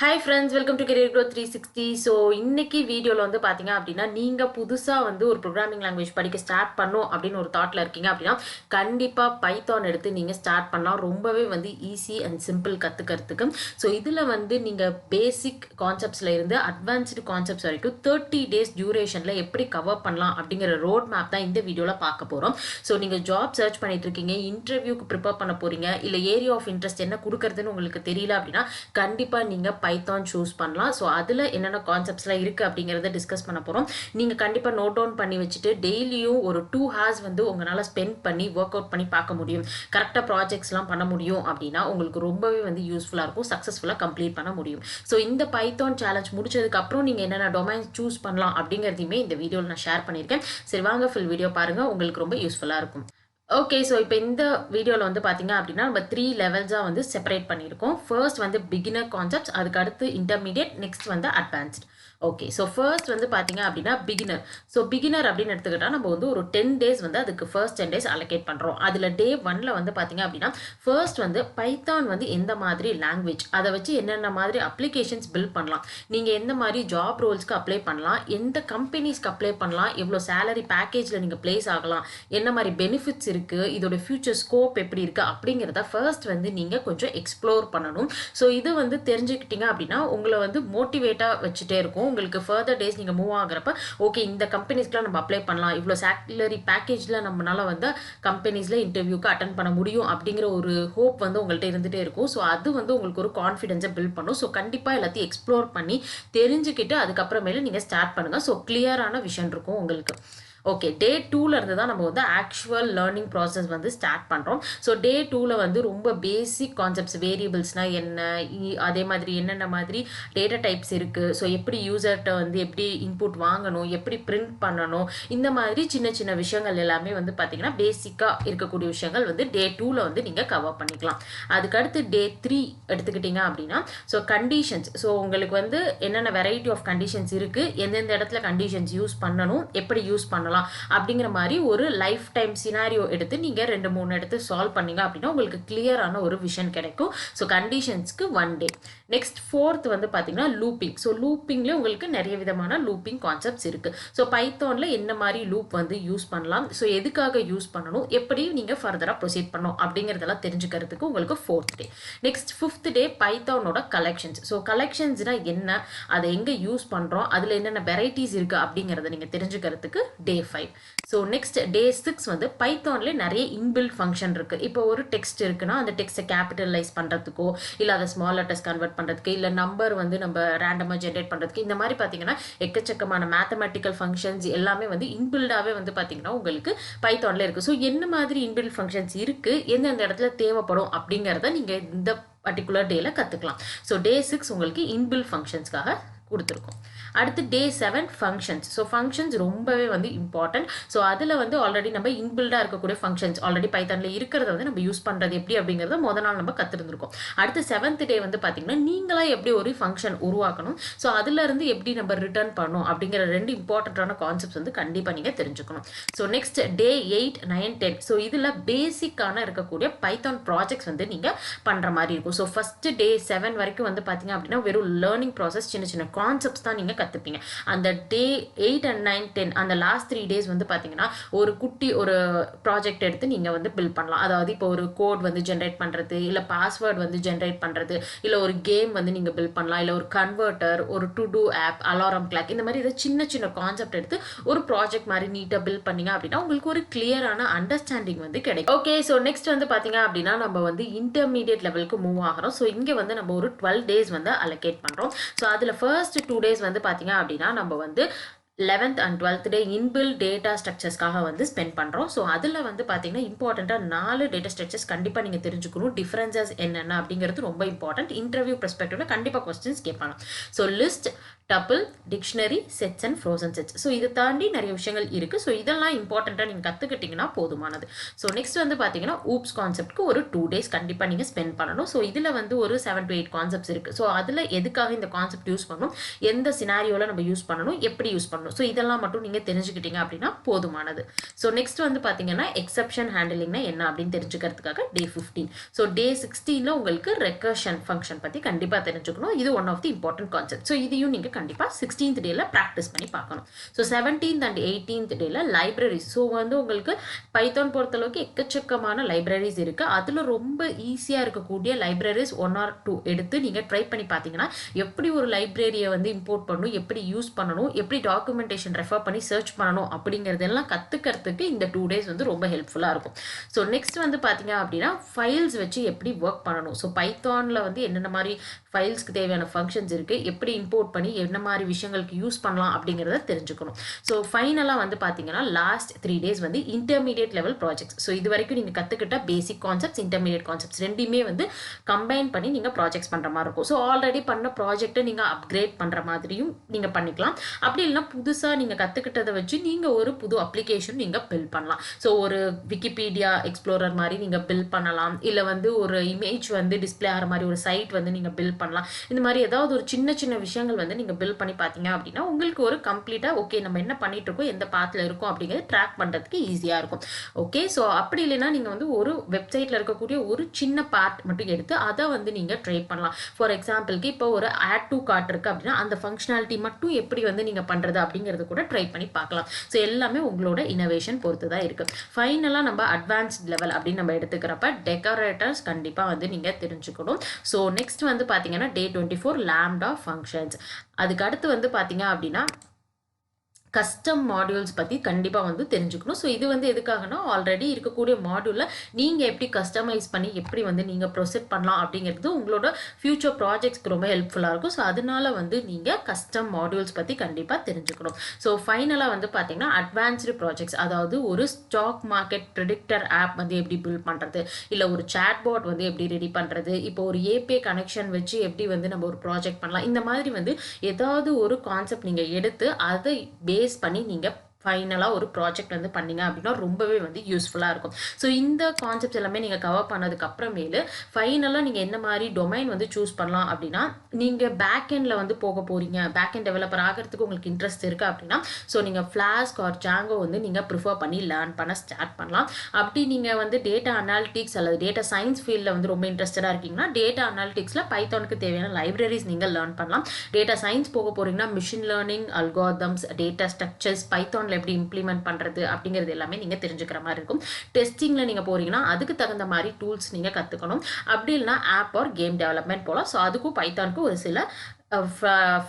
Hi friends, welcome to Career Growth 360. So, இன்னைக்கு வீடியோல வந்து பாத்தீங்க அப்படின்னா நீங்க புதுசா வந்து ஒரு ப்ரோக்ராமிங் லாங்குவேஜ் படிக்க ஸ்டார்ட் பண்ணும் அப்படின்னு ஒரு தாட்ல இருக்கீங்க அப்படின்னா கண்டிப்பா பைத்தான் எடுத்து நீங்க ஸ்டார்ட் பண்ணலாம். ரொம்பவே வந்து ஈஸி அண்ட் சிம்பிள் கத்துக்கிறதுக்கு. ஸோ இதுல வந்து நீங்க பேசிக் கான்செப்ட்ஸ்ல இருந்து அட்வான்ஸ்டு கான்செப்ட்ஸ் வரைக்கும் 30 டேஸ் டியூரேஷன்ல எப்படி கவர் பண்ணலாம் அப்படிங்கிற ரோட் மேப் தான் இந்த வீடியோல பார்க்க போறோம். ஸோ நீங்க ஜாப் சர்ச் பண்ணிட்டு இருக்கீங்க, இன்டர்வியூக்கு ப்ரிப்பேர் பண்ண போறீங்க, இல்ல ஏரியா ஆஃப் இன்ட்ரெஸ்ட் என்ன கொடுக்கறதுன்னு உங்களுக்கு தெரியல அப்படின்னா கண்டிப்பா நீங்க பைத்தான் சூஸ் பண்ணலாம். ஸோ அதில் என்னென்ன கான்செப்ட்ஸ்லாம் இருக்குது அப்படிங்கிறத டிஸ்கஸ் பண்ண போகிறோம். நீங்கள் கண்டிப்பாக நோட் டவுன் பண்ணி வச்சுட்டு டெய்லியும் ஒரு 2 hours வந்து உங்களால் ஸ்பெண்ட் பண்ணி ஒர்க் அவுட் பண்ணி பார்க்க முடியும், கரெக்டாக ப்ராஜெக்ட்ஸ்லாம் பண்ண முடியும் அப்படின்னா உங்களுக்கு ரொம்பவே வந்து யூஸ்ஃபுல்லாக இருக்கும், சக்ஸஸ்ஃபுல்லாக கம்ப்ளீட் பண்ண முடியும். ஸோ இந்த பைத்தான் சேலஞ்ச் முடிச்சதுக்கப்புறம் நீங்கள் என்னென்ன டொமைன்ஸ் சூஸ் பண்ணலாம் அப்படிங்கிறதையுமே இந்த வீடியோவில் நான் ஷேர் பண்ணியிருக்கேன். சரி வாங்க ஃபுல் வீடியோ பாருங்கள், உங்களுக்கு ரொம்ப யூஸ்ஃபுல்லாக இருக்கும். ஓகே, ஸோ இப்போ இந்த வீடியோவில் வந்து பார்த்தீங்க அப்படின்னா நம்ம 3 லெவல்ஸாக வந்து செப்பரேட் பண்ணியிருக்கோம். ஃபர்ஸ்ட் வந்து பிகினர் கான்செப்ட்ஸ், அதுக்கு அடுத்து இன்டர்மீடியட், நெக்ஸ்ட் வந்து அட்வான்ஸ்ட். ஓகே, ஸோ ஃபர்ஸ்ட் வந்து பார்த்தீங்க அப்படின்னா பிகினர். ஸோ பிகினர் அப்படின்னு எடுத்துக்கிட்டால் நம்ம வந்து ஒரு 10 டேஸ் வந்து அதுக்கு ஃபர்ஸ்ட் 10 டேஸ் அலோகேட் பண்ணுறோம். அதில் டே 1ல் வந்து பார்த்தீங்க அப்படின்னா ஃபர்ஸ்ட் வந்து பைத்தான் வந்து எந்த மாதிரி லாங்குவேஜ், அதை வச்சு என்னென்ன மாதிரி அப்ளிகேஷன்ஸ் பில்ட் பண்ணலாம், நீங்கள் எந்த மாதிரி ஜாப் ரோல்ஸ்க்கு அப்ளை பண்ணலாம், எந்த கம்பெனிஸ்க்கு அப்ளை பண்ணலாம், எவ்வளோ சேலரி பேக்கேஜில் நீங்கள் பிளேஸ் ஆகலாம், என்ன மாதிரி பெனிஃபிட்ஸ் இருக்குது, இதோட ஃபியூச்சர் ஸ்கோப் எப்படி இருக்குது அப்படிங்கிறத ஃபர்ஸ்ட் வந்து நீங்கள் கொஞ்சம் எக்ஸ்ப்ளோர் பண்ணணும். ஸோ இது வந்து தெரிஞ்சுக்கிட்டீங்க அப்படின்னா உங்களை வந்து மோட்டிவேட்டாக வச்சுட்டே இருக்கும். உங்களுக்கு ஃபர்தர் டேஸ் நீங்கள் மூவ் ஆகிறப்ப ஓகே இந்த கம்பெனிஸ்க்குலாம் நம்ம அப்ளை பண்ணலாம், இவ்வளோ சேலரி பேக்கேஜில் நம்மளால வந்து கம்பெனிஸில் இன்டர்வியூக்கு அட்டன் பண்ண முடியும் அப்படிங்கிற ஒரு ஹோப் வந்து உங்கள்கிட்ட இருந்துகிட்டே இருக்கும். ஸோ அது வந்து உங்களுக்கு ஒரு கான்ஃபிடென்ஸை பில்ட் பண்ணும். ஸோ கண்டிப்பாக எல்லாத்தையும் எக்ஸ்ப்ளோர் பண்ணி தெரிஞ்சுக்கிட்டு அதுக்கப்புறமேல நீங்கள் ஸ்டார்ட் பண்ணுங்கள். ஸோ கிளியரான விஷன் இருக்கும் உங்களுக்கு. ஓகே, டே 2ல இருந்து தான் நம்ம வந்து ஆக்சுவல் லேர்னிங் ப்ராசஸ் வந்து ஸ்டார்ட் பண்ணுறோம். ஸோ டே 2ல வந்து ரொம்ப பேசிக் கான்செப்ட்ஸ், வேரியபிள்ஸ்னால் என்ன, அதே மாதிரி என்னென்ன மாதிரி டேட்டா டைப்ஸ் இருக்குது, ஸோ எப்படி யூசர்கிட்ட வந்து எப்படி இன்புட் வாங்கணும், எப்படி பிரிண்ட் பண்ணணும், இந்த மாதிரி சின்ன சின்ன விஷயங்கள் எல்லாமே வந்து பார்த்தீங்கன்னா பேசிக்காக இருக்கக்கூடிய விஷயங்கள் வந்து டே 2ல வந்து நீங்கள் கவர் பண்ணிக்கலாம். அதுக்கடுத்து டே 3 எடுத்துக்கிட்டிங்க அப்படின்னா ஸோ கண்டிஷன்ஸ், ஸோ உங்களுக்கு வந்து என்னென்ன வெரைட்டி ஆஃப் கண்டிஷன்ஸ் இருக்குது, எந்தெந்த இடத்துல கண்டிஷன்ஸ் யூஸ் பண்ணணும், எப்படி யூஸ் பண்ணலாம் அப்படிங்கிற மாதிரி ஒரு லைஃப் டைம் சினாரியோ எடுத்து நீங்க 2-3 எடுத்து சால்வ் பண்ணீங்க அப்படின்னா உங்களுக்கு கிளியரான ஒரு விஷன் கிடைக்கும். ஸோ கண்டிஷன்ஸ்க்கு 1 டே. நெக்ஸ்ட் 4th வந்து பார்த்தீங்கன்னா லூப்பிங். ஸோ லூப்பிங்ல உங்களுக்கு நிறைய விதமான லூப்பிங் கான்செப்ட்ஸ் இருக்கு. ஸோ பைத்தான்ல என்ன மாதிரி லூப் வந்து யூஸ் பண்ணலாம், ஸோ எதுக்காக யூஸ் பண்ணணும், எப்படி நீங்க ஃபர்தரா ப்ரொசீட் பண்ணணும் அப்படிங்கிறதெல்லாம் தெரிஞ்சுக்கிறதுக்கு உங்களுக்கு 4th டே. நெக்ஸ்ட் 5th டே பைத்தானோட கலெக்ஷன்ஸ். ஸோ கலெக்ஷன்ஸ்னா என்ன, அதை எங்க யூஸ் பண்றோம், அதுல என்னென்ன வெரைட்டிஸ் இருக்கு அப்படிங்கிறத நீங்க தெரிஞ்சுக்கிறதுக்கு டே 5. ஸோ நெக்ஸ்ட் டே 6 வந்து பைத்தான்ல நிறைய இன்பில்ட் ஃபங்க்ஷன் இருக்கு. இப்போ ஒரு டெக்ஸ்ட் இருக்குன்னா அந்த டெக்ஸ்ட்டை கேபிட்டலைஸ் பண்றதுக்கோ, இல்லை அதை ஸ்மால் லெட்டர்ஸ் கன்வெர்ட் பண்றதுக்கு, இல்லை நம்பர் வந்து நம்ம ரேண்டமாக ஜென்ரேட் பண்றதுக்கு, இந்த மாதிரி பார்த்தீங்கன்னா எக்கச்சக்கமான மேத்தமெட்டிக்கல் ஃபங்க்ஷன்ஸ் எல்லாமே வந்து இன்பில்டாவே வந்து பார்த்தீங்கன்னா உங்களுக்கு பைத்தான்ல இருக்கு. ஸோ என்ன மாதிரி இன்பில்ட் ஃபங்க்ஷன்ஸ் இருக்கு, எந்தெந்த இடத்துல தேவைப்படும் அப்படிங்கிறத நீங்க இந்த பர்டிகுலர் டேல கத்துக்கலாம். ஸோ டே 6 உங்களுக்கு இன்பில்ட் ஃபங்க்ஷன்ஸ்க்காக கொடுத்துருக்கோம். அடுத்து டே 7 ஃபங்க்ஷன்ஸ். ஸோ ஃபங்க்ஷன்ஸ் ரொம்பவே வந்து இம்பார்ட்டன்ட். ஸோ அதில் வந்து ஆல்ரெடி நம்ம இன்பில்டாக இருக்கக்கூடிய ஃபங்க்ஷன்ஸ் ஆல்ரெடி பைத்தானில் இருக்கிறத வந்து நம்ம யூஸ் பண்ணுறது எப்படி அப்படிங்கிறத முதல் நாள் நம்ம கற்றுருந்துருக்கோம். அடுத்து 7th டே வந்து பார்த்தீங்கன்னா நீங்களாக எப்படி ஒரு ஃபங்க்ஷன் உருவாக்கணும், ஸோ அதுலேருந்து எப்படி நம்ம ரிட்டர்ன் பண்ணணும் அப்படிங்கிற 2 இம்பார்ட்டண்ட்டான கான்செப்ட்ஸ் வந்து கண்டிப்பாக நீங்கள் தெரிஞ்சுக்கணும். So next day 8, 9, 10. ஸோ இதில் பேசிக்கான இருக்கக்கூடிய பைத்தான் ப்ராஜெக்ட்ஸ் வந்து நீங்கள் பண்ணுற மாதிரி இருக்கும். ஸோ ஃபஸ்ட்டு டே 7 வரைக்கும் வந்து பார்த்தீங்க அப்படின்னா வெறும் லேர்னிங் ப்ராசஸ், சின்ன சின்ன கான்செப்ட்ஸ் தான் நீங்கள் கற்றுப்பீங்க. அந்த டே 8 and 9, 10 அந்த லாஸ்ட் 3 டேஸ் வந்து பார்த்தீங்கன்னா ஒரு குட்டி ஒரு ப்ராஜெக்ட் எடுத்து நீங்கள் வந்து பில்ட் பண்ணலாம். அதாவது இப்போ ஒரு கோட் வந்து ஜென்ரேட் பண்ணுறது, இல்லை பாஸ்வேர்டு வந்து ஜென்ரேட் பண்ணுறது, இல்லை ஒரு கேம் வந்து நீங்கள் பில்ட் பண்ணலாம், இல்லை ஒரு கன்வெர்ட்டர், ஒரு to do app, alarm clock, இந்த மாதிரி ஏதாவது சின்ன சின்ன கான்செப்ட் எடுத்து ஒரு ப்ராஜெக்ட் மாதிரி நீட்டாக பில்ட் பண்ணீங்க அப்படின்னா உங்களுக்கு ஒரு கிளியரான அண்டர்ஸ்டாண்டிங் வந்து கிடைக்கும். ஓகே, ஸோ நெக்ஸ்ட் வந்து பார்த்தீங்க அப்படின்னா நம்ம வந்து இன்டர்மீடியட் லெவலுக்கு மூவ் ஆகிறோம். ஸோ இங்கே வந்து நம்ம ஒரு 12 டேஸ் வந்து அலோகேட் பண்ணுறோம். ஸோ அதில் ஃபர்ஸ்ட் 2 டேஸ் வந்து பார்த்தீங்க அப்படின்னா நம்ம வந்து 11th and 12th day inbuilt data ஸ்ட்ரக்சர்ஸ்க்காக வந்து ஸ்பெண்ட் பண்ணுறோம். ஸோ அதில் வந்து பார்த்தீங்கன்னா இம்பார்ட்டண்ட்டாக 4 டேட்டா ஸ்ட்ரக்சர்ஸ் கண்டிப்பாக நீங்கள் தெரிஞ்சுக்கணும். டிஃப்ரென்சஸ் என்னென்ன அப்படிங்கிறது ரொம்ப இம்பார்ட்டன்ட். இன்டர்வியூ பெர்ஸ்பெக்டிவ்ல கண்டிப்பாக கொஸ்டின்ஸ் கேட்பாங்க. So list, tuple, dictionary, sets and frozen sets. So இதை தாண்டி நிறைய விஷயங்கள் இருக்குது. ஸோ இதெல்லாம் இம்பார்ட்டண்ட்டாக நீங்கள் கற்றுக்கிட்டிங்கன்னா போதுமானது. ஸோ நெக்ஸ்ட் வந்து பார்த்தீங்கன்னா ஊப்ஸ் கான்செப்ட்க்கு ஒரு 2 டேஸ் கண்டிப்பாக நீங்கள் ஸ்பெண்ட் பண்ணணும். ஸோ இதில் வந்து ஒரு 7 to 8 கான்செப்ட்ஸ் இருக்குது. ஸோ அதில் எதுக்காக இந்த கான்செப்ட் யூஸ் பண்ணணும், எந்த சினாரியோவில் நம்ம யூஸ் பண்ணணும், எப்படி யூஸ் பண்ணணும், பண்ணணும். ஸோ இதெல்லாம் மட்டும் நீங்கள் தெரிஞ்சுக்கிட்டீங்க அப்படின்னா போதுமானது. ஸோ நெக்ஸ்ட் வந்து பார்த்தீங்கன்னா எக்ஸப்ஷன் ஹேண்டிலிங்னா என்ன அப்படின்னு தெரிஞ்சுக்கிறதுக்காக டே 15. ஸோ டே 16ல உங்களுக்கு ரெக்கர்ஷன் ஃபங்க்ஷன் பற்றி கண்டிப்பாக தெரிஞ்சுக்கணும். இது one of the important concept. So இதையும் நீங்கள் கண்டிப்பாக 16th டேல ப்ராக்டிஸ் பண்ணி பார்க்கணும். ஸோ 17th and 18th டேல லைப்ரரிஸ். ஸோ வந்து உங்களுக்கு பைத்தான் பொறுத்தளவுக்கு எக்கச்சக்கமான லைப்ரரிஸ் இருக்குது. அதில் ரொம்ப ஈஸியாக இருக்கக்கூடிய லைப்ரரிஸ் 1 or 2 எடுத்து நீங்கள் ட்ரை பண்ணி பார்த்தீங்கன்னா எப்படி ஒரு லைப்ரரியை வந்து இம்போர்ட் பண்ணணும், எப்படி யூஸ் பண்ணணும், எப்படி டாக்குமெண்டேஷன் ரெஃபர் பண்ணி சர்ச் பண்ணணும் அப்படிங்கிறதெல்லாம் கற்றுக்கிறதுக்கு இந்த 2 days வந்து ரொம்ப ஹெல்ப்ஃபுல்லாக இருக்கும். ஸோ நெக்ஸ்ட் வந்து பார்த்தீங்க அப்படின்னா ஃபைல்ஸ் வச்சு எப்படி ஒர்க் பண்ணணும். ஸோ பைத்தானில் வந்து என்னென்ன மாதிரி ஃபைல்ஸ்க்கு தேவையான ஃபங்க்ஷன்ஸ் இருக்குது, எப்படி இம்போர்ட் பண்ணி என்ன மாதிரி விஷயங்களுக்கு யூஸ் பண்ணலாம் அப்படிங்கிறத தெரிஞ்சுக்கணும். ஸோ ஃபைனலாக வந்து பார்த்தீங்கன்னா லாஸ்ட் 3 days வந்து இன்டர்மீடியட் லெவல் ப்ராஜெக்ட்ஸ். ஸோ இது வரைக்கும் நீங்கள் கற்றுக்கிட்ட பேசிக் கான்செப்ட்ஸ், இன்டர்மீடியட் கான்செப்ட்ஸ் ரெண்டுமே வந்து கம்பைன் பண்ணி நீங்கள் ப்ராஜெக்ட்ஸ் பண்ணுற மாதிரி இருக்கும். ஸோ ஆல்ரெடி பண்ண ப்ராஜெக்ட்டை நீங்கள் அப்கிரேட் பண்ணுற மாதிரியும் நீங்கள் பண்ணிக்கலாம். அப்படி இல்லைன்னா புதுசாக நீங்கள் கற்றுக்கிட்டதை வச்சு நீங்கள் ஒரு புது அப்ளிகேஷன் நீங்கள் பில்ட் பண்ணலாம். ஸோ ஒரு விக்கிபீடியா எக்ஸ்ப்ளோரர் மாதிரி நீங்கள் பில்ட் பண்ணலாம். இல்லை வந்து ஒரு இமேஜ் வந்து டிஸ்பிளே ஆகிற மாதிரி ஒரு சைட் வந்து நீங்கள் பில்ட் பண்ணலாம். இந்த மாதிரி ஏதாவது ஒரு சின்ன சின்ன விஷயங்கள் வந்து நீங்கள் பில்ட் பண்ணி பார்த்தீங்க அப்படின்னா உங்களுக்கு ஒரு கம்ப்ளீட்டாக ஓகே நம்ம என்ன பண்ணிட்டு இருக்கோம், எந்த பாத்தில் இருக்கும் அப்படிங்கிறது ட்ராக் பண்ணுறதுக்கு ஈஸியாக இருக்கும். ஓகே, ஸோ அப்படி இல்லைன்னா நீங்கள் வந்து ஒரு வெப்சைட்டில் இருக்கக்கூடிய ஒரு சின்ன பார்ட் மட்டும் எடுத்து அதை வந்து நீங்கள் ட்ரை பண்ணலாம். ஃபார் எக்ஸாம்பிளுக்கு இப்போ ஒரு ஆட் டு கார்ட் இருக்குது அப்படின்னா அந்த ஃபங்க்ஷனாலிட்டி மட்டும் எப்படி வந்து நீங்கள் பண்ணுறது அப்படிங்கிறது கூட ட்ரை பண்ணி பார்க்கலாம். ஸோ எல்லாமே உங்களோட இனோவேஷன் பொறுத்து தான் இருக்குது. ஃபைனலாக நம்ம அட்வான்ஸ்ட் லெவல் அப்படின்னு நம்ம எடுத்துக்கிறப்ப டெக்கரேட்டர்ஸ் கண்டிப்பாக வந்து நீங்கள் தெரிஞ்சுக்கணும். ஸோ நெக்ஸ்ட் வந்து பார்த்தீங்கன்னா டே 24 லாம்டா ஃபங்க்ஷன்ஸ். அதுக்கு அடுத்து வந்து பார்த்தீங்க அப்படின்னா கஸ்டம் மாடியூல்ஸ் பற்றி கண்டிப்பாக வந்து தெரிஞ்சுக்கணும். ஸோ இது வந்து எதுக்காகனா ஆல்ரெடி இருக்கக்கூடிய மாடியூலில் நீங்கள் எப்படி கஸ்டமைஸ் பண்ணி எப்படி வந்து நீங்கள் ப்ரொசீட் பண்ணலாம் அப்படிங்கிறது உங்களோட ஃபியூச்சர் ப்ராஜெக்ட்ஸ்க்கு ரொம்ப ஹெல்ப்ஃபுல்லாக இருக்கும். ஸோ அதனால வந்து நீங்கள் கஸ்டம் மாடியூல்ஸ் பற்றி கண்டிப்பாக தெரிஞ்சுக்கணும். ஸோ ஃபைனலாக வந்து பார்த்தீங்கன்னா அட்வான்ஸ்டு ப்ராஜெக்ட்ஸ், அதாவது ஒரு ஸ்டாக் மார்க்கெட் ப்ரிடிக்டர் ஆப் வந்து எப்படி பில்ட் பண்ணுறது, இல்லை ஒரு சாட் பாட் வந்து எப்படி ரெடி பண்ணுறது, இப்போ ஒரு ஏபிஐ கனெக்ஷன் வச்சு எப்படி வந்து நம்ம ஒரு ப்ராஜெக்ட் பண்ணலாம், இந்த மாதிரி வந்து ஏதாவது ஒரு கான்செப்ட் நீங்கள் எடுத்து அதை பேஸ் பண்ணி நீங்கள் ஃபைனலாக ஒரு ப்ராஜெக்ட் வந்து பண்ணிங்க அப்படின்னா ரொம்பவே வந்து யூஸ்ஃபுல்லாக இருக்கும். ஸோ இந்த கான்செப்ட்ஸ் எல்லாமே நீங்கள் கவர் பண்ணதுக்கு அப்புறமேலு ஃபைனலாக நீங்கள் என்ன மாதிரி டொமைன் வந்து சூஸ் பண்ணலாம் அப்படின்னா நீங்கள் பேக் எண்டில் வந்து போக போகிறீங்க, பேக் எண்ட் டெவலப்பர் ஆகிறதுக்கு உங்களுக்கு இன்ட்ரெஸ்ட் இருக்குது அப்படின்னா ஸோ நீங்கள் ஃப்ளாஸ்க் ஆர் ஜாங்கோ வந்து நீங்கள் ப்ரிஃபர் பண்ணி லேர்ன் பண்ண ஸ்டார்ட் பண்ணலாம். அப்படி நீங்கள் வந்து டேட்டா அனாலிட்டிக்ஸ் அல்லது டேட்டா சயின்ஸ் ஃபீல்டில் வந்து ரொம்ப இன்ட்ரெஸ்டடாக இருக்கீங்கன்னா டேட்டா அனாலிட்டிக்ஸில் பைத்தானுக்கு தேவையான லைப்ரரிஸ் நீங்கள் லேர்ன் பண்ணலாம். டேட்டா சயின்ஸ் போக போகிறீங்கன்னா machine learning, algorithms, data structures, Python எப்படி இம்ப்ளிமெண்ட் பண்றது அப்படிங்கிறது எல்லாமே நீங்க தெரிஞ்சுக்கிற மாதிரி இருக்கும். டெஸ்டிங்ல நீங்க போறீங்கன்னா அதுக்கு தகுந்த மாதிரி டூல்ஸ் நீங்க கத்துக்கணும். அப்படி இல்லைன்னா ஆப் ஆர் கேம் டெவலப்மெண்ட் போலாம். ஸோ அதுக்கும் பைத்தானுக்கும் ஒரு சில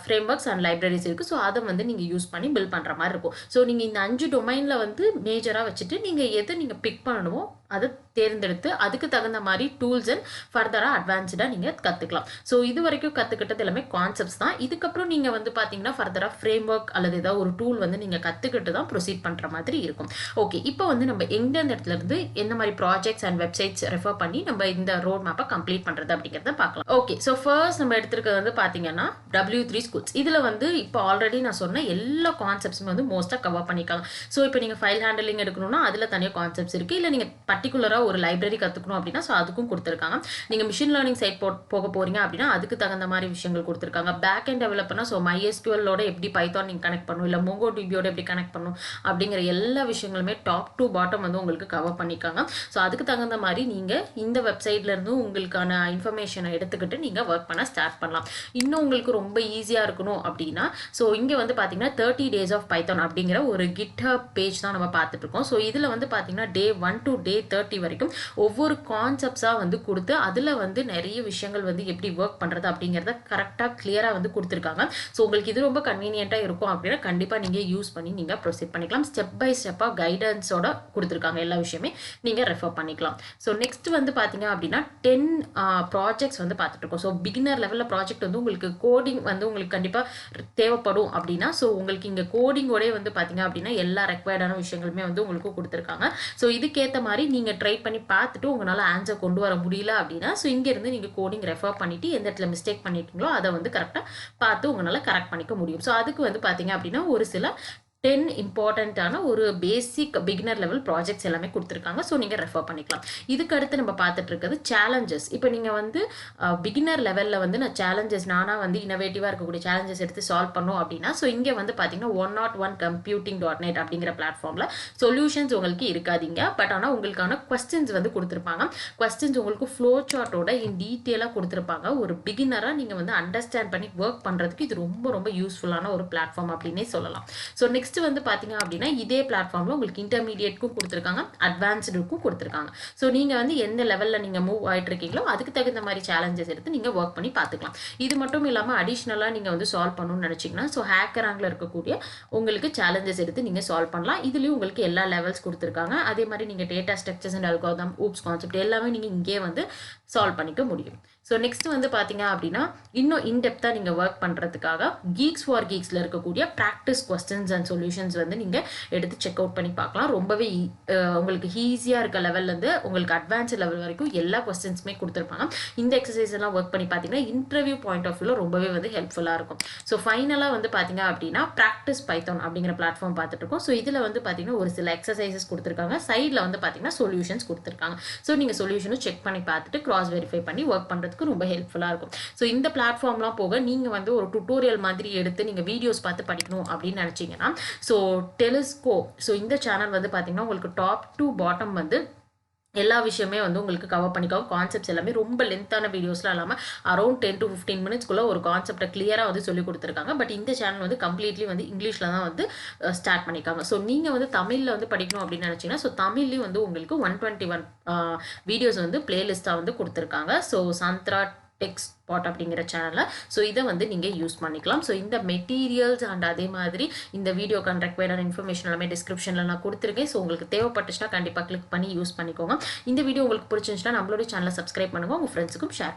ஃப்ரேம்வொர்க்ஸ் அண்ட் லைப்ரரிஸ் இருக்குது. ஸோ அதை வந்து நீங்கள் யூஸ் பண்ணி பில்ட் பண்ணுற மாதிரி இருக்கும். ஸோ நீங்கள் இந்த 5 டொமைனில் வந்து மேஜராக வச்சுட்டு நீங்கள் எதை நீங்கள் பிக் பண்ணணுமோ அதை தேர்ந்தெடுத்து அதுக்கு தகுந்த மாதிரி டூல்ஸ் அண்ட் ஃபர்தராக அட்வான்ஸ்டாக நீங்கள் கற்றுக்கலாம். ஸோ இது வரைக்கும் கற்றுக்கிட்டது எல்லாமே கான்செப்ட்ஸ் தான். இதுக்கப்புறம் நீங்கள் வந்து பார்த்தீங்கன்னா ஃபர்தராக ஃப்ரேம்வொர்க் அல்லது ஏதாவது ஒரு டூல் வந்து நீங்கள் கற்றுக்கிட்டு தான் ப்ரொசீட் பண்ணுற மாதிரி இருக்கும். ஓகே, இப்போ வந்து நம்ம எந்தெந்த இடத்துல இருந்து என்ன மாதிரி ப்ராஜெக்ட்ஸ் அண்ட் வெப்சைட்ஸ் ரெஃபர் பண்ணி நம்ம இந்த ரோட் மேப்பை கம்ப்ளீட் பண்ணுறது அப்படிங்கிறத பார்க்கலாம். ஓகே, ஸோ ஃபர்ஸ்ட் நம்ம எடுத்துருக்கிறது வந்து பார்த்தீங்கன்னா W3 ஸ்கூல்ஸ். இதில் வந்து இப்போ ஆல்ரெடி நான் சொன்ன எல்லா கான்செப்ட்ஸுமே வந்து மோஸ்ட்டாக கவர் பண்ணிக்கலாம். ஸோ இப்போ நீங்கள் ஃபைல் ஹேண்டலிங் எடுக்கணும்னா அதில் தனியாக கான்செப்ட்ஸ் இருக்குது. இல்லை நீங்கள் பர்டிகுலராக ஒரு லைப்ரரி கற்றுக்கணும் அப்படின்னா ஸோ அதுக்கும் கொடுத்துருக்காங்க. நீங்கள் மிஷின் லேர்னிங் சைட் போக போகிறீங்க அப்படின்னா அதுக்கு தகுந்த மாதிரி விஷயங்கள் கொடுத்துருக்காங்க. பேக் எண்ட் டெவலப்பர்னா ஸோ MySQLோட எப்படி பைத்தான் நீங்கள் கனெக்ட் பண்ணணும், இல்லை MongoDBயோட எப்படி கனெக்ட் பண்ணணும் அப்படிங்கிற எல்லா விஷயங்களுமே டாப் டு பாட்டம் வந்து உங்களுக்கு கவர் பண்ணியிருக்காங்க. ஸோ அதுக்கு தகுந்த மாதிரி நீங்கள் இந்த வெப்சைட்லேருந்து உங்களுக்கான இன்ஃபர்மேஷனை எடுத்துக்கிட்டு நீங்கள் ஒர்க் பண்ண ஸ்டார்ட் பண்ணலாம். இன்னும் உங்களுக்கு ரொம்ப ஈஸியாக இருக்கணும் அப்படின்னா ஸோ இங்கே வந்து பார்த்தீங்கன்னா 30 days of Python அப்படிங்கிற ஒரு GitHub பேஜ் தான் நம்ம பார்த்துட்டு இருக்கோம். ஸோ இதில் வந்து பார்த்தீங்கன்னா day 1 to day 30 வரைக்கும் ஒவ்வொரு கான்செப்ட்ஸாக வந்து கொடுத்து அதில் வந்து நிறைய விஷயங்கள் வந்து எப்படி ஒர்க் பண்ணுறது அப்படிங்கிறத கரெக்டாக கிளியராக வந்து கொடுத்துருக்காங்க. ஸோ உங்களுக்கு இது ரொம்ப கன்வீனியண்ட்டாக இருக்கும் அப்படின்னா கண்டிப்பாக நீங்கள் யூஸ் பண்ணி நீங்கள் ப்ரொசீட் பண்ணிக்கலாம். ஸ்டெப் பை ஸ்டெப்பாக கைடன்ஸோட கொடுத்துருக்காங்க. எல்லா விஷயமே நீங்கள் ரெஃபர் பண்ணிக்கலாம். ஸோ நெக்ஸ்ட் வந்து பார்த்தீங்க அப்படின்னா 10 ப்ராஜெக்ட்ஸ் வந்து பார்த்துட்டு இருக்கோம். ஸோ பிகினர் லெவலில் ப்ராஜெக்ட் வந்து உங்களுக்கு கோடிங் வந்து உங்களுக்கு கண்டிப்பாக தேவைப்படும் அப்படின்னா ஸோ உங்களுக்கு இங்கே கோடிங்கோடே வந்து பார்த்தீங்க அப்படின்னா எல்லா ரெக்வயர்டான விஷயங்களுமே வந்து உங்களுக்கு கொடுத்துருக்காங்க. ஸோ இதுக்கேற்ற மாதிரி நீங்கள் ட்ரை பண்ணி பார்த்துட்டு உங்களால் ஆன்சர் கொண்டு வர முடியல அப்படின்னா ஸோ இங்கேருந்து நீங்கள் கோடிங் ரெஃபர் பண்ணிவிட்டு எந்த இடத்துல மிஸ்டேக் பண்ணிட்டீங்களோ அதை வந்து கரெக்டாக பார்த்து உங்களால் கரெக்ட் பண்ணிக்க முடியும். ஸோ அதுக்கு வந்து பார்த்தீங்க அப்படின்னா ஒரு சில 10 இம்பார்ட்டண்ட்டான ஒரு பேசிக் பிகினர் லெவல் ப்ராஜெக்ட்ஸ் எல்லாமே கொடுத்துருக்காங்க. ஸோ நீங்கள் ரெஃபர் பண்ணிக்கலாம். இதுக்கு அடுத்து நம்ம பார்த்துட்டு இருக்கிறது சேலஞ்சஸ். இப்போ நீங்கள் வந்து பிகினர் லெவலில் வந்து நான் சேலஞ்சஸ் நானாக வந்து இன்னோவேட்டிவாக இருக்கக்கூடிய சேலஞ்சஸ் எடுத்து சால்வ் பண்ணோம் அப்படின்னா, ஸோ இங்கே வந்து பார்த்தீங்கன்னா 101 computing.net அப்படிங்கிற பிளாட்ஃபார்மில் சொல்யூஷன்ஸ் உங்களுக்கு இருக்காதீங்க. பட் ஆனால் உங்களுக்கான கொஸ்டின்ஸ் வந்து கொடுத்துருப்பாங்க. கொஸ்டின்ஸ் உங்களுக்கு ஃப்ளோ சார்ட்டோட இன் டீட்டெயிலாக கொடுத்துருப்பாங்க. ஒரு பிகினராக நீங்கள் வந்து அண்டர்ஸ்டாண்ட் பண்ணி ஒர்க் பண்ணுறதுக்கு இது ரொம்ப ரொம்ப யூஸ்ஃபுல்லான ஒரு பிளாட்ஃபார்ம் அப்படின்னே சொல்லலாம். ஸோ நெக்ஸ்ட் வந்து பாத்தீங்க அப்படின்னா இதே பிளாட்ஃபார்ம்ல உங்களுக்கு இன்டர்மீடியேட்க்கும் கொடுத்துருக்காங்க, அட்வான்ஸ்டுக்கும் கொடுத்துருக்காங்க. ஸோ நீங்க வந்து எந்த லெவல்ல நீங்க மூவ் ஆயிட்டு இருக்கீங்களோ அதுக்கு தகுந்த மாதிரி சேலஞ்சஸ் எடுத்து நீங்க ஒர்க் பண்ணி பார்த்துக்கலாம். இது மட்டும் இல்லாம அடிஷ்னலா நீங்க வந்து சால்வ் பண்ணணும்னு நினைச்சீங்கன்னா ஸோ ஹேக்கராங்ல இருக்கக்கூடிய உங்களுக்கு சேலஞ்சஸ் எடுத்து நீங்க சால்வ் பண்ணலாம். இதுலயும் உங்களுக்கு எல்லா லெவல்ஸ் கொடுத்துருக்காங்க. அதே மாதிரி நீங்க data structures and algorithm, oops concept எல்லாமே நீங்க இங்கே வந்து சால்வ் பண்ணிக்க முடியும். ஸோ நெக்ஸ்ட் வந்து பார்த்தீங்க அப்படின்னா இன்னும் இன்டெப்த்தாக நீங்கள் ஒர்க் பண்ணுறதுக்காக கீக்ஸ் ஃபார் கீக்ஸில் இருக்கக்கூடிய ப்ராக்டிஸ் கொஸ்டின்ஸ் அண்ட் சொல்யூஷன்ஸ் வந்து நீங்கள் எடுத்து செக் அவுட் பண்ணி பார்க்கலாம். ரொம்பவே உங்களுக்கு ஈஸியாக இருக்க லெவல்லேருந்து உங்களுக்கு அட்வான்ஸ் லெவல் வரைக்கும் எல்லா கொஸ்டின்ஸுமே கொடுத்துருப்பாங்க. இந்த எக்ஸசைஸ் எல்லாம் ஒர்க் பண்ணி பார்த்தீங்கன்னா இன்டர்வியூ பாயிண்ட் ஆஃப் வியூவில் ரொம்பவே வந்து ஹெல்ப்ஃபுல்லாக இருக்கும். ஸோ ஃபைனலாக வந்து பார்த்தீங்க அப்படின்னா ப்ராக்டிஸ் பைத்தான் அப்படிங்கிற பிளாட்ஃபார்ம் பார்த்துட்டு இருக்கோம். ஸோ இதில் வந்து பார்த்தீங்கன்னா ஒரு சில எக்ஸசைசஸ் கொடுத்துருக்காங்க, சைடில் வந்து பார்த்தீங்கன்னா சொல்யூஷன்ஸ் கொடுத்துருக்காங்க. ஸோ நீங்கள் சொல்யூஷனும் செக் பண்ணி பார்த்துட்டு கிராஸ் வெரிஃபை பண்ணி ஒர்க் பண்ணுறதுக்கு ரொம்ப ஹெல்ப்ஃபுல்லாக இருக்கும். ஸோ இந்த பிளாட்ஃபார்ம்லாம் போக நீங்கள் வந்து ஒரு டுட்டோரியல் மாதிரி எடுத்து நீங்கள் வீடியோஸ் பார்த்து படிக்கணும் அப்படின்னு நினச்சிங்கன்னா ஸோ டெலிஸ்கோப், ஸோ இந்த சேனல் வந்து பார்த்தீங்கன்னா உங்களுக்கு டாப் டு பாட்டம் வந்து எல்லா விஷயமே வந்து உங்களுக்கு கவர் பண்ணிக்காவும். கான்செப்ட்ஸ் எல்லாமே ரொம்ப லென்த்தான வீடியோஸ்லாம் இல்லாமல் அரௌண்ட் 10 to 15 மினிட்ஸ்க்குள்ள ஒரு கான்செப்டை கிளியராக வந்து சொல்லி கொடுத்துருக்காங்க. பட் இந்த சேனல் வந்து கம்ப்ளீட்லி வந்து இங்கிலீஷில் தான் வந்து ஸ்டார்ட் பண்ணிக்காங்க. ஸோ நீங்கள் வந்து தமிழில் வந்து படிக்கணும் அப்படின்னு நினச்சிங்கன்னா ஸோ தமிழ்லேயும் வந்து உங்களுக்கு 121 வீடியோஸ் வந்து பிளேலிஸ்ட்டாக வந்து கொடுத்துருக்காங்க. ஸோ சந்த்ரா டெக்ஸ்ட் பாட் அப்படிங்கிற சேனலில் ஸோ இதை வந்து நீங்கள் யூஸ் பண்ணிக்கலாம். ஸோ இந்த மெட்டீரியல்ஸ் அண்ட் அதே மாதிரி இந்த வீடியோக்கான ரெக்வயர்டான இன்ஃபர்மேஷன் எல்லாமே டிஸ்கிரிப்ஷனில் நான் கொடுத்துருக்கேன். ஸோ உங்களுக்கு தேவைப்பட்டுச்சுன்னா கண்டிப்பாக கிளிக் பண்ணி யூஸ் பண்ணிக்கோங்க. இந்த வீடியோ உங்களுக்கு பிடிச்சிருந்துச்சுன்னா நம்மளோட சேனலை சப்ஸ்கிரைப் பண்ணுங்கள், உங்கள் ஃப்ரெண்ட்ஸுக்கும் ஷேர்